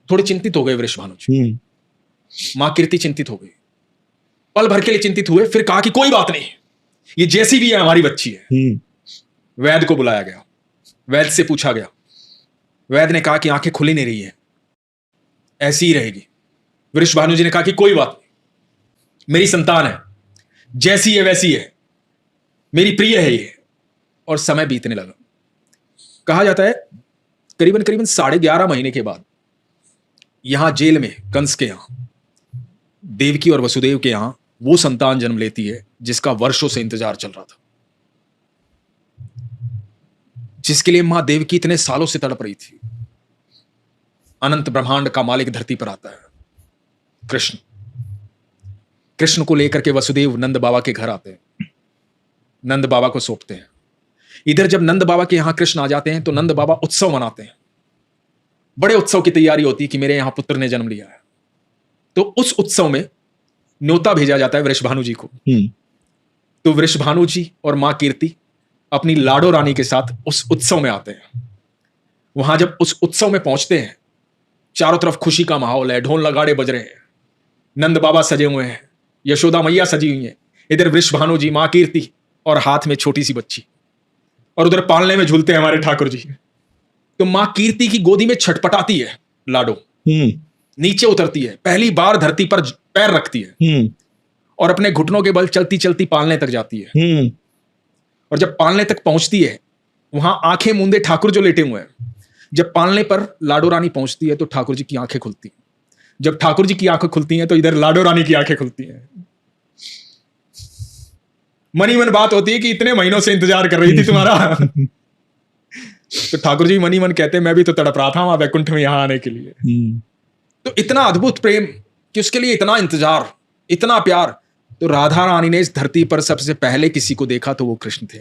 थोड़े चिंतित हो गए वृषभानु जी। मां कीर्ति चिंतित हो गई, पल भर के लिए चिंतित हुए, फिर कहा कि कोई बात नहीं, ये जैसी भी है हमारी बच्ची है। वैद्य को बुलाया गया, वैद्य से पूछा गया, वैद्य ने कहा कि आंखें खुली नहीं रही है, ऐसी ही रहेगी। वृषभानु जी ने कहा कि कोई बात नहीं, मेरी संतान है, जैसी है वैसी है, मेरी प्रिय है ये। और समय बीतने लगा। कहा जाता है करीबन करीबन 11.5 महीने के बाद यहां जेल में कंस के यहां देवकी और वसुदेव के यहां वो संतान जन्म लेती है जिसका वर्षों से इंतजार चल रहा था, जिसके लिए मां देवकी इतने सालों से तड़प रही थी। अनंत ब्रह्मांड का मालिक धरती पर आता है कृष्ण। कृष्ण को लेकर के वसुदेव नंद बाबा के घर आते हैं, नंद बाबा को सौंपते हैं। इधर जब नंद बाबा के यहां कृष्ण आ जाते हैं तो नंद बाबा उत्सव मनाते हैं। बड़े उत्सव की तैयारी होती है कि मेरे यहां पुत्र ने जन्म लिया है। तो उस उत्सव में न्योता भेजा जाता है वृषभानु जी को। तो वृषभानु जी और मां कीर्ति अपनी लाडो रानी के साथ उस उत्सव में आते हैं। वहां जब उस उत्सव में पहुंचते हैं, चारों तरफ खुशी का माहौल है, ढोल नगाड़े बज रहे हैं, नंद बाबा सजे हुए हैं, यशोदा मैया सजी हुई है, इधर वृषभानु जी, मां कीर्ति और हाथ में छोटी सी बच्ची, और उधर पालने में झूलते हैं हमारे ठाकुर जी। तो मां कीर्ति की गोदी में छटपटाती है लाडो, नीचे उतरती है, पहली बार धरती पर पैर रखती है और अपने घुटनों के बल चलती चलती पालने तक जाती है। और जब पालने तक पहुंचती है, वहां आंखें मूंदे ठाकुर जो लेटे हुए हैं, जब पालने पर लाडो रानी पहुंचती है तो ठाकुर जी की आंखें खुलती हैं। जब ठाकुर जी की आंखें खुलती हैं तो इधर लाडो रानी की आंखें खुलती हैं। मनी मन बात होती है कि इतने महीनों से इंतजार कर रही थी तुम्हारा। तो ठाकुर जी मनी मन कहते हैं मैं भी तो तड़प रहा था वहां वैकुंठ में यहां आने के लिए। तो इतना अद्भुत प्रेम कि उसके लिए इतना इंतजार, इतना प्यार। तो राधा रानी ने इस धरती पर सबसे पहले किसी को देखा तो वो कृष्ण थे।